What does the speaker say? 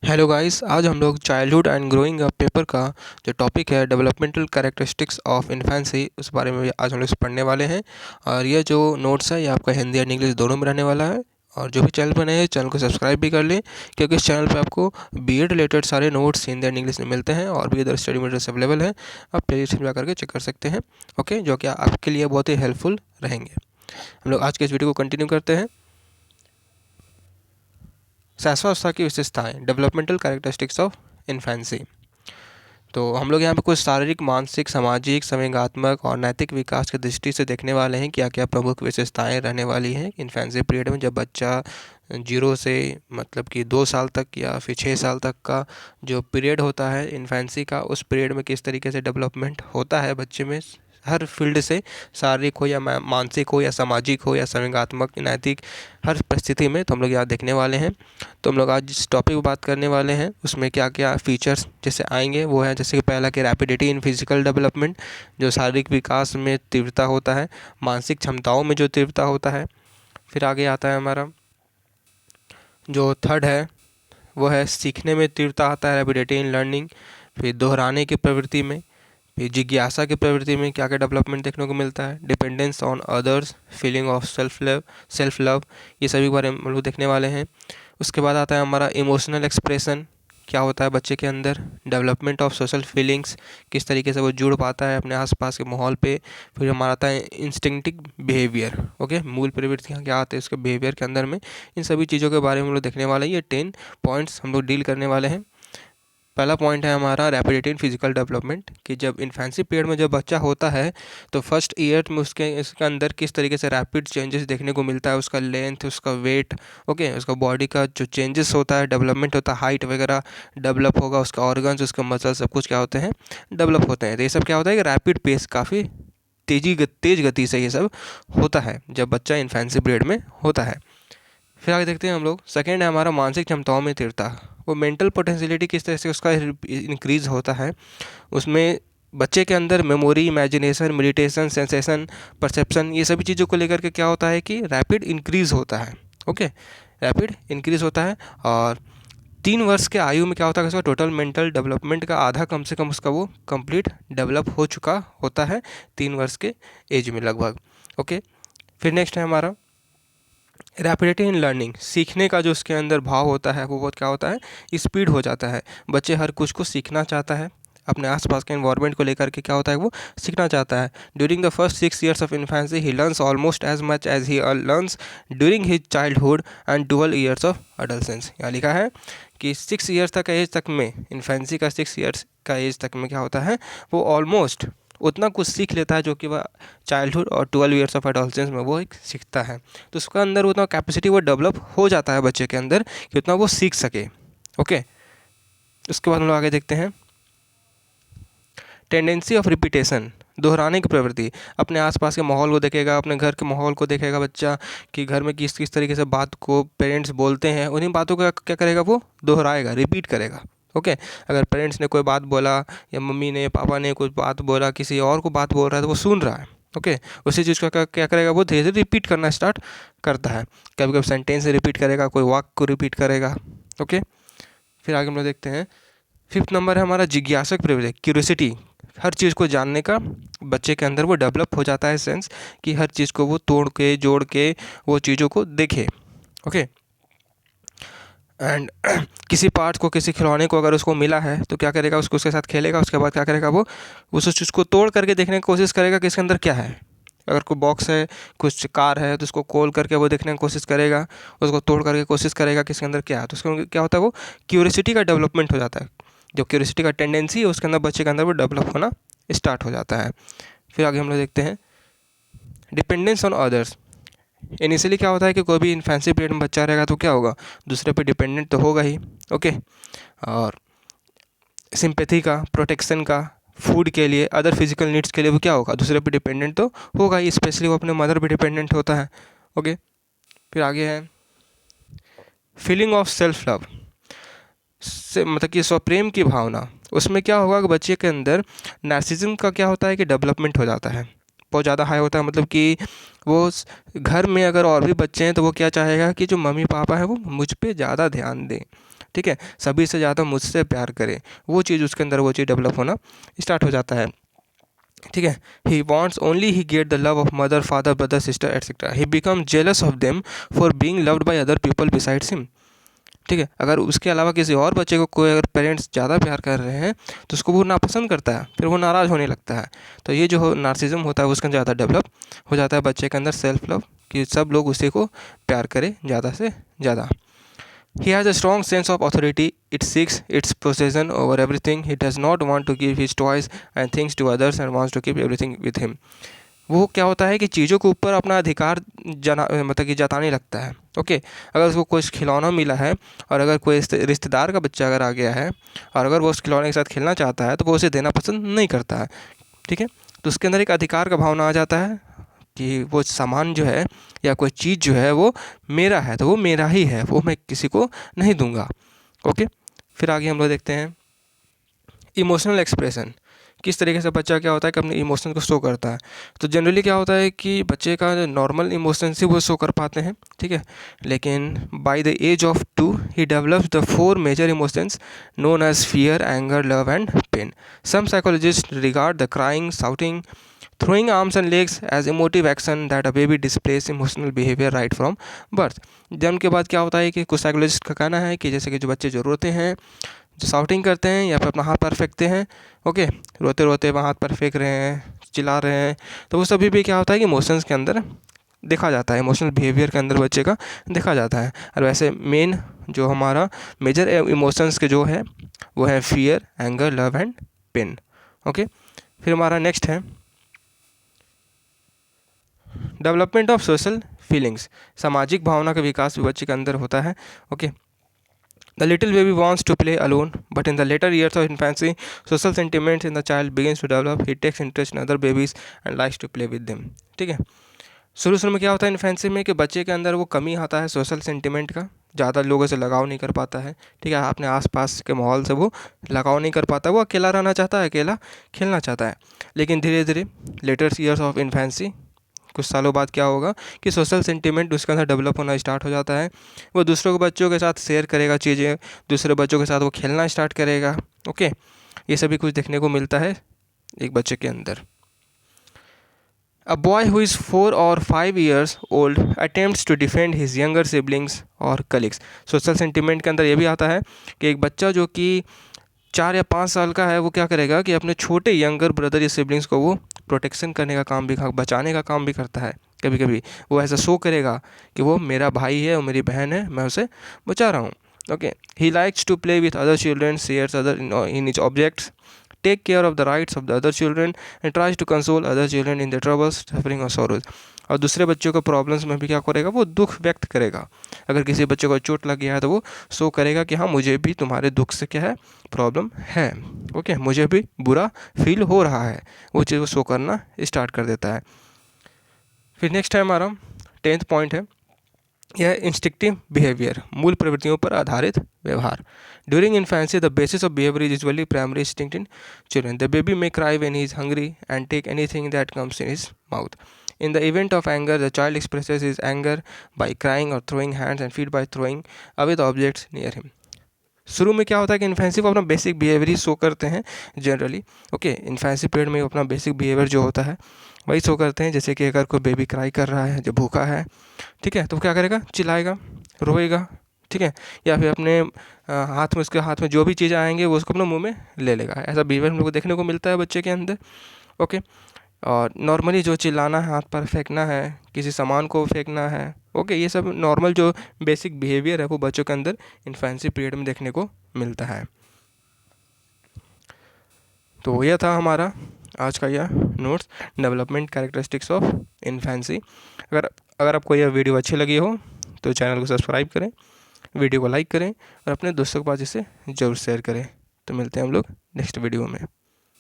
Hello guys, आज हम लोग childhood and growing up paper का जो टॉपिक है डेवलपमेंटल कैरेक्टरिस्टिक्स ऑफ इन्फेंसी उस बारे में आज हम लोग पढ़ने वाले हैं। और ये जो नोट्स है ये आपका हिंदी एंड इंग्लिश दोनों में रहने वाला है। और जो भी चैनल पर नए हैं चैनल को सब्सक्राइब भी कर लें, क्योंकि इस चैनल पे आपको बी एड रिलेटेड सारे नोट्स हिंदी एंड इंग्लिश में मिलते हैं और भी अदर स्टडी मटेरियल्स अवेलेबल है। आप प्लेलिस्ट में जाकर के चेक कर सकते हैं। ओके, जो कि आपके लिए बहुत ही हेल्पफुल रहेंगे। हम लोग आज के इस वीडियो को कंटिन्यू करते हैं। शाश्वता की विशेषताएं, डेवलपमेंटल कैरेक्टरिस्टिक्स ऑफ इन्फेंसी। तो हम लोग यहाँ पे कुछ शारीरिक, मानसिक, सामाजिक, संवेगात्मक और नैतिक विकास की दृष्टि से देखने वाले हैं क्या क्या प्रमुख विशेषताएं रहने वाली हैं इन्फेंसी पीरियड में, जब बच्चा जीरो से मतलब कि 2 साल तक या फिर 6 साल तक का जो पीरियड होता है इन्फेंसी का, उस पीरियड में किस तरीके से डेवलपमेंट होता है बच्चे में हर फील्ड से, शारीरिक हो या मानसिक हो या सामाजिक हो या संवेगात्मक, नैतिक, हर परिस्थिति में। तो हम लोग यहाँ देखने वाले हैं। तो हम लोग आज जिस टॉपिक पर बात करने वाले हैं उसमें क्या क्या फीचर्स जैसे आएंगे वो है, जैसे कि पहला कि रैपिडिटी इन फिजिकल डेवलपमेंट, जो शारीरिक विकास में तीव्रता होता है, मानसिक क्षमताओं में जो तीव्रता होता है। फिर आगे आता है हमारा जो थर्ड है वो है सीखने में तीव्रता आता है, रैपिडिटी इन लर्निंग। फिर दोहराने की प्रवृत्ति में, फिर जिज्ञासा की प्रवृत्ति में क्या क्या डेवलपमेंट देखने को मिलता है, dependence on others, feeling of self love, ये सभी बारे में हम लोग देखने वाले हैं। उसके बाद आता है हमारा इमोशनल एक्सप्रेशन, क्या होता है बच्चे के अंदर, डेवलपमेंट ऑफ सोशल फीलिंग्स, किस तरीके से वो जुड़ पाता है अपने आसपास के माहौल पे। फिर हमारा आता है इंस्टिंक्टिव बिहेवियर, ओके, मूल प्रवृत्तियाँ क्या आते हैं उसके बिहेवियर के अंदर में। इन सभी चीज़ों के बारे में हम लोग देखने वाले हैं। ये 10 पॉइंट्स हम लोग डील करने वाले हैं। पहला पॉइंट है हमारा रैपिडिटी इन फिजिकल डेवलपमेंट, कि जब इन्फेंसी पीरियड में जब बच्चा होता है तो फर्स्ट ईयर में इसके अंदर किस तरीके से रैपिड चेंजेस देखने को मिलता है, उसका लेंथ, उसका वेट, ओके, उसका बॉडी का जो चेंजेस होता है, डेवलपमेंट होता है, हाइट वगैरह डेवलप होगा, उसका ऑर्गन्स, उसका मसल, सब कुछ क्या होते हैं, डेवलप होते हैं। तो ये सब क्या होता है कि रैपिड पेस, काफ़ी तेज गति से ये सब होता है जब बच्चा इन्फेंसी पीरियड में होता है। फिर आगे देखते हैं हम लोग, सेकेंड है हमारा मानसिक क्षमताओं में तीव्रता। वो मेंटल पोटेंशियलिटी किस तरह से उसका इंक्रीज होता है, उसमें बच्चे के अंदर memory, imagination, meditation, sensation, perception, ये सभी चीज़ों को लेकर के क्या होता है कि रैपिड इंक्रीज होता है। ओके, रैपिड इंक्रीज होता है। और 3 वर्ष के आयु में क्या होता है, उसका टोटल मेंटल डेवलपमेंट का आधा कम से कम उसका वो कंप्लीट डेवलप हो चुका होता है 3 वर्ष के एज में लगभग। ओके, फिर नेक्स्ट है हमारा रैपिडिटी इन लर्निंग, सीखने का जो उसके अंदर भाव होता है वो बहुत क्या होता है, स्पीड हो जाता है। बच्चे हर कुछ को सीखना चाहता है, अपने आसपास के इन्वायरमेंट को लेकर के क्या होता है वो सीखना चाहता है। During the first 6 years of infancy he learns almost as much as he learns during his childhood and 12 years of adolescence. यहाँ लिखा है कि 6 years तक एज तक में, इन्फेंसी का 6 years का एज तक में क्या होता है, वो ऑलमोस्ट उतना कुछ सीख लेता है जो कि वह चाइल्डहुड और 12 years ऑफ एडोलसेंस में वो एक सीखता है। तो उसका अंदर उतना कैपेसिटी वो डेवलप हो जाता है बच्चे के अंदर कि उतना वो सीख सके। ओके, उसके बाद हम लोग आगे देखते हैं टेंडेंसी ऑफ रिपीटेशन, दोहराने की प्रवृत्ति। अपने आसपास के माहौल को देखेगा, अपने घर के माहौल को देखेगा बच्चा कि घर में किस किस तरीके से बात को पेरेंट्स बोलते हैं, उन्हीं बातों का क्या करेगा, वो दोहराएगा, रिपीट करेगा। ओके, अगर पेरेंट्स ने कोई बात बोला या मम्मी ने, पापा ने कुछ बात बोला, किसी और को बात बोल रहा है तो वो सुन रहा है। ओके, उसी चीज़ का क्या करेगा, वो धीरे धीरे रिपीट करना स्टार्ट करता है। कभी कभी सेंटेंस रिपीट करेगा, कोई वाक्य को रिपीट करेगा। ओके, फिर आगे हम लोग देखते हैं, फिफ्थ नंबर है हमारा जिज्ञासक प्रवृत्ति, क्यूरियोसिटी। हर चीज़ को जानने का बच्चे के अंदर वो डेवलप हो जाता है, सेंस कि हर चीज़ को वो तोड़ के जोड़ के वो चीज़ों को देखे। ओके, एंड किसी पार्ट को, किसी खिलौने को अगर उसको मिला है तो क्या करेगा, उसको उसके साथ खेलेगा, उसके बाद क्या करेगा, वो उस चीज़ को तोड़ करके देखने की कोशिश करेगा कि इसके अंदर क्या है। अगर कोई बॉक्स है, कुछ कार है, तो उसको खोल करके वो देखने की कोशिश करेगा, उसको तोड़ करके कोशिश करेगा कि इसके अंदर क्या है। तो उसके क्या होता है, वो क्यूरियोसिटी का डेवलपमेंट हो जाता है। जो क्यूरियोसिटी का टेंडेंसी है उसके अंदर, बच्चे के अंदर वो डेवलप होना स्टार्ट हो जाता है। फिर आगे हम लोग देखते हैं डिपेंडेंस ऑन अदर्स। इनिशियली क्या होता है कि कोई भी इन्फेंसी पीरियड में बच्चा रहेगा तो क्या होगा, दूसरे पे डिपेंडेंट तो होगा ही। ओके, और सिंपैथी का, प्रोटेक्शन का, फूड के लिए, अदर फिजिकल नीड्स के लिए वो क्या होगा, दूसरे पे डिपेंडेंट तो होगा ही, स्पेशली वो अपने मदर पे डिपेंडेंट होता है। ओके, फिर आगे है फीलिंग ऑफ सेल्फ लव, से मतलब कि स्वप्रेम की भावना। उसमें क्या होगा कि बच्चे के अंदर नार्सिज्म का क्या होता है कि डेवलपमेंट हो जाता है, बहुत ज़्यादा हाई होता है। मतलब कि वो घर में अगर और भी बच्चे हैं तो वो क्या चाहेगा कि जो मम्मी पापा हैं वो मुझ पे ज़्यादा ध्यान दें, ठीक है, सभी से ज़्यादा मुझसे प्यार करे, वो चीज़ उसके अंदर वो चीज़ डेवलप होना स्टार्ट हो जाता है। ठीक है, he wants only he get the love of mother, father, brother, sister etcetera. He become jealous of them for being loved by other people besides him. ठीक है, अगर उसके अलावा किसी और बच्चे को कोई अगर पेरेंट्स ज़्यादा प्यार कर रहे हैं तो उसको वो नापसंद करता है, फिर वो नाराज़ होने लगता है। तो ये जो नार्सिज्म होता है उसका ज़्यादा डेवलप हो जाता है बच्चे के अंदर, सेल्फ लव, कि सब लोग उसी को प्यार करें ज़्यादा से ज़्यादा। He has a strong sense of authority. It seeks its possession over everything. He does not want to give his toys and things to others and wants to keep everything with him. वो क्या होता है कि चीज़ों के ऊपर अपना अधिकार मतलब कि जताने लगता है। ओके, अगर उसको कुछ खिलौना मिला है और अगर कोई रिश्तेदार का बच्चा अगर आ गया है और अगर वो उस खिलौने के साथ खेलना चाहता है तो वो उसे देना पसंद नहीं करता है। ठीक है, तो उसके अंदर एक अधिकार का भावना आ जाता है कि वो सामान जो है या कोई चीज़ जो है वो मेरा है, तो वो मेरा ही है, वो मैं किसी को नहीं दूंगा। ओके, फिर आगे हम लोग देखते हैं इमोशनल एक्सप्रेशन। किस तरीके से बच्चा क्या होता है कि अपने इमोशन को शो करता है। तो जनरली क्या होता है कि बच्चे का नॉर्मल इमोशन से वो शो कर पाते हैं। ठीक है, लेकिन by the age of 2 he develops the 4 major emotions known as fear, anger, love and pain. Some psychologist regard the crying, shouting, throwing arms and legs as emotive action that a baby displays emotional behavior right from birth। जन्म के बाद क्या होता है कि कुछ psychologist का कहना है कि जैसे कि जो बच्चे जो रोते हैं, जो शाउटिंग करते हैं या फिर अपना हाथ पैर फेंकते हैं, ओके, रोते रोते वहाँ हाथ पैर फेंक रहे हैं, चिल्ला रहे हैं, तो वो सभी भी क्या होता है कि इमोशंस के अंदर देखा जाता है, इमोशनल बिहेवियर के अंदर बच्चे का देखा जाता है। और वैसे मेन जो हमारा मेजर इमोशंस के जो है वो है fear, anger, love and pain. Okay, फिर हमारा नेक्स्ट है डेवलपमेंट ऑफ सोशल फीलिंग्स। सामाजिक भावना का विकास भी बच्चे के अंदर होता है। Okay, the little baby wants to play alone but in the later years of infancy social sentiments in the child begins to develop. He takes interest in other babies and likes to play with them. ठीक है, शुरू में क्या होता है infancy में कि बच्चे के अंदर वो कमी आता है सोशल सेंटिमेंट का, ज़्यादा लोगों से लगाव नहीं कर पाता है। ठीक है, अपने आसपास के माहौल से वो लगाव नहीं कर पाता, वो अकेला रहना चाहता है, अकेला खेलना चाहता है। लेकिन धीरे धीरे लेटर ईयर्स ऑफ इन्फेंसी, कुछ सालों बाद क्या होगा कि सोशल सेंटिमेंट उसके अंदर डेवलप होना स्टार्ट हो जाता है। वो दूसरों के बच्चों के साथ शेयर करेगा चीज़ें, दूसरे बच्चों के साथ वो खेलना स्टार्ट करेगा। ओके, ये सभी कुछ देखने को मिलता है एक बच्चे के अंदर। A boy who is 4 or 5 years old attempts to defend his younger siblings or colleagues। Social sentiment के अंदर ये भी आता है कि एक बच्चा जो कि 4 या 5 साल का है वो क्या करेगा कि अपने छोटे यंगर ब्रदर या सिबलिंग्स को वो प्रोटेक्शन करने का काम भी, बचाने का काम भी करता है। कभी कभी वो ऐसा शो करेगा कि वो मेरा भाई है और मेरी बहन है, मैं उसे बचा रहा हूँ। Okay, he likes to play with other children, shares other in his objects, take care of the rights of the other children and tries to console other children in their troubles, suffering or sorrows। और दूसरे बच्चों को problems में भी क्या करेगा, वो दुख व्यक्त करेगा। अगर किसी बच्चे को चोट लग गया है तो वो शो करेगा कि हाँ मुझे भी तुम्हारे दुख से क्या है, प्रॉब्लम है। ओके, मुझे भी बुरा फील हो रहा है, वो चीज़ वो शो करना स्टार्ट कर देता है। फिर नेक्स्ट है हमारा 10th पॉइंट है यह इंस्टिक्टिव बिहेवियर, मूल प्रवृत्तियों पर आधारित व्यवहार। During infancy the basis of behaviour is usually primary instinct in children. The baby may cry when he is hungry and take anything that comes in his mouth. In the event of anger, the child expresses his anger by crying or throwing hands and feed by throwing away the objects near him। शुरू में क्या होता है कि infancy को अपना basic behaviour ही show करते हैं जनरली। ओके, इन्फेंसी पीरियड में अपना बेसिक बिहेवियर जो होता है वही शो करते हैं। जैसे कि अगर कोई बेबी क्राई कर रहा है, जब भूखा है, ठीक है, तो क्या करेगा, चिल्लाएगा, रोएगा, ठीक है, या फिर अपने हाथ में, उसके हाथ में जो भी चीज़ें आएंगे वो उसको अपने मुंह में ले लेगा। ऐसा बिहेवियर हम लोग को देखने को मिलता है बच्चे के अंदर। ओके, और नॉर्मली जो चिल्लाना है, हाथ पर फेंकना है, किसी सामान को फेंकना है, ओके, ये सब नॉर्मल जो बेसिक बिहेवियर है वो बच्चों के अंदर इन्फेंसी पीरियड में देखने को मिलता है। तो यह था हमारा आज का यह notes, development characteristics of infancy. अगर आपको यह वीडियो अच्छी लगी हो तो चैनल को सब्सक्राइब करें, वीडियो को लाइक करें और अपने दोस्तों के पास इसे ज़रूर शेयर करें। तो मिलते हैं हम लोग नेक्स्ट वीडियो में।